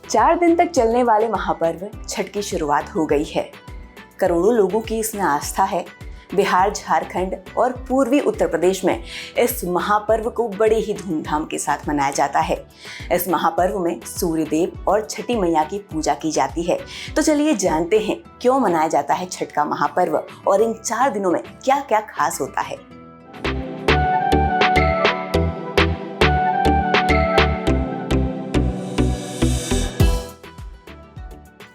4 दिन तक चलने वाले महापर्व छठ की शुरुआत हो गई है। करोड़ों लोगों की इसमें आस्था है। बिहार, झारखंड और पूर्वी उत्तर प्रदेश में इस महापर्व को बड़े ही धूमधाम के साथ मनाया जाता है। इस महापर्व में सूर्यदेव और छठी मैया की पूजा की जाती है। तो चलिए जानते हैं क्यों मनाया जाता है छठ का महापर्व और इन 4 दिनों में क्या क्या खास होता है।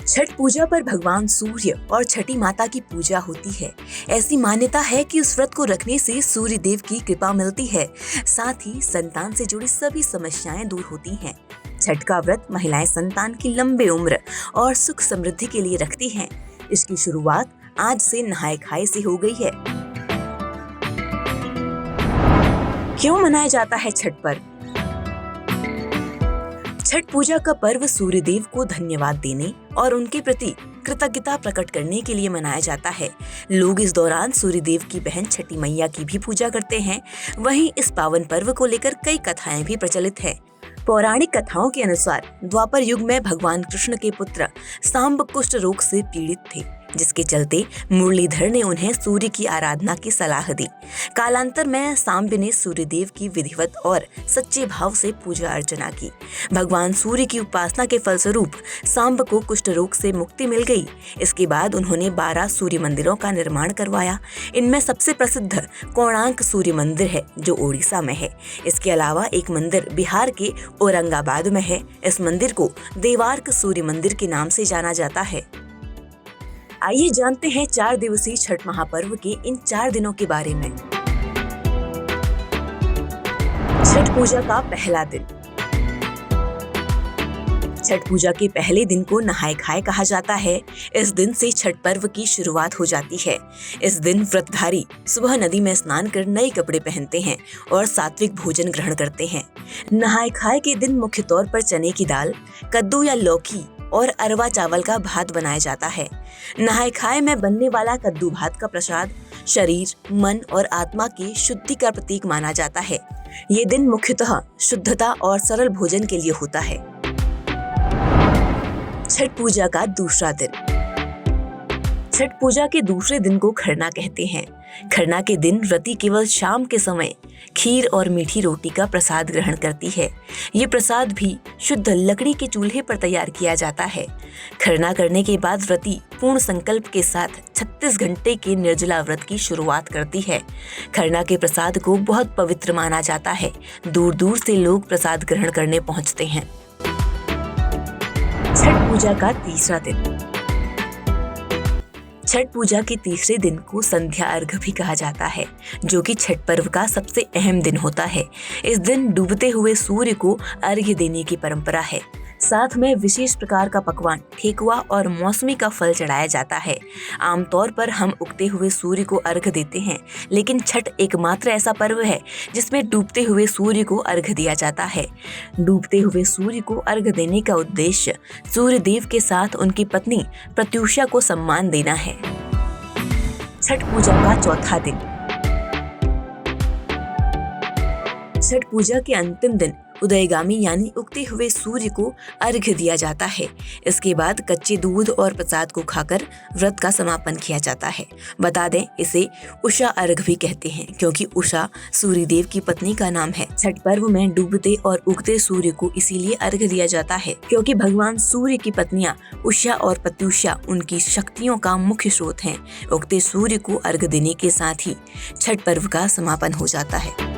छठ पूजा पर भगवान सूर्य और छठी माता की पूजा होती है। ऐसी मान्यता है कि उस व्रत को रखने से सूर्य देव की कृपा मिलती है, साथ ही संतान से जुड़ी सभी समस्याएं दूर होती हैं। छठ का व्रत महिलाएं संतान की लंबी उम्र और सुख समृद्धि के लिए रखती हैं। इसकी शुरुआत आज से नहाए खाए से हो गई है। क्यों मनाया जाता है छठ पर्व? छठ पूजा का पर्व सूर्यदेव को धन्यवाद देने और उनके प्रति कृतज्ञता प्रकट करने के लिए मनाया जाता है। लोग इस दौरान सूर्यदेव की बहन छठी मैया की भी पूजा करते हैं। वहीं इस पावन पर्व को लेकर कई कथाएं भी प्रचलित हैं। पौराणिक कथाओं के अनुसार द्वापर युग में भगवान कृष्ण के पुत्र सांब कुष्ठ रोग से पीड़ित थे, जिसके चलते मुरलीधर ने उन्हें सूर्य की आराधना की सलाह दी। कालांतर में सांब ने सूर्यदेव की विधिवत और सच्चे भाव से पूजा अर्चना की। भगवान सूर्य की उपासना के फलस्वरूप सांब को कुष्ठ रोग से मुक्ति मिल गई। इसके बाद उन्होंने 12 सूर्य मंदिरों का निर्माण करवाया। इनमें सबसे प्रसिद्ध कोणार्क सूर्य मंदिर है, जो ओडिशा में है। इसके अलावा एक मंदिर बिहार के औरंगाबाद में है। इस मंदिर को देवार्क सूर्य मंदिर के नाम से जाना जाता है। आइए जानते हैं 4 दिवसीय छठ महापर्व के इन 4 दिनों के बारे में। छठ पूजा का पहला दिन। छठ पूजा के पहले दिन को नहाए खाए कहा जाता है। इस दिन से छठ पर्व की शुरुआत हो जाती है। इस दिन व्रतधारी सुबह नदी में स्नान कर नए कपड़े पहनते हैं और सात्विक भोजन ग्रहण करते हैं। नहाए खाए के दिन मुख्य तौर पर चने की दाल, कद्दू या लौकी और अरवा चावल का भात बनाया जाता है। नहाए खाए में बनने वाला कद्दू भात का प्रसाद शरीर, मन और आत्मा की शुद्धि का प्रतीक माना जाता है। ये दिन मुख्यतः शुद्धता और सरल भोजन के लिए होता है। छठ पूजा का दूसरा दिन। छठ पूजा के दूसरे दिन को खरना कहते हैं। खरना के दिन व्रती केवल शाम के समय खीर और मीठी रोटी का प्रसाद ग्रहण करती है। ये प्रसाद भी शुद्ध लकड़ी के चूल्हे पर तैयार किया जाता है। खरना करने के बाद व्रती पूर्ण संकल्प के साथ 36 घंटे के निर्जला व्रत की शुरुआत करती है। खरना के प्रसाद को बहुत पवित्र माना जाता है। दूर दूर से लोग प्रसाद ग्रहण करने पहुंचते हैं। छठ पूजा का तीसरा दिन। छठ पूजा के तीसरे दिन को संध्या अर्घ भी कहा जाता है, जो कि छठ पर्व का सबसे अहम दिन होता है। इस दिन डूबते हुए सूर्य को अर्घ्य देने की परंपरा है। साथ में विशेष प्रकार का पकवान, ठेकुआ और मौसमी का फल चढ़ाया जाता है। आमतौर पर हम उगते हुए सूर्य को अर्घ्य देते हैं, लेकिन छठ एकमात्र ऐसा पर्व है जिसमें डूबते हुए सूर्य को अर्घ्य दिया जाता है। डूबते हुए सूर्य को अर्घ्य देने का उद्देश्य सूर्य देव के साथ उनकी पत्नी प्रत्युषा को सम्मान देना है। छठ पूजा का चौथा दिन। छठ पूजा के अंतिम दिन उदयगामी यानी उगते हुए सूर्य को अर्घ्य दिया जाता है। इसके बाद कच्चे दूध और प्रसाद को खाकर व्रत का समापन किया जाता है। बता दें, इसे उषा अर्घ्य भी कहते हैं, क्योंकि उषा सूर्यदेव की पत्नी का नाम है। छठ पर्व में डूबते और उगते सूर्य को इसीलिए अर्घ्य दिया जाता है क्योंकि भगवान सूर्य की पत्नियां उषा और प्रत्युषा उनकी शक्तियों का मुख्य स्रोत हैं। उगते सूर्य को अर्घ्य देने के साथ ही छठ पर्व का समापन हो जाता है।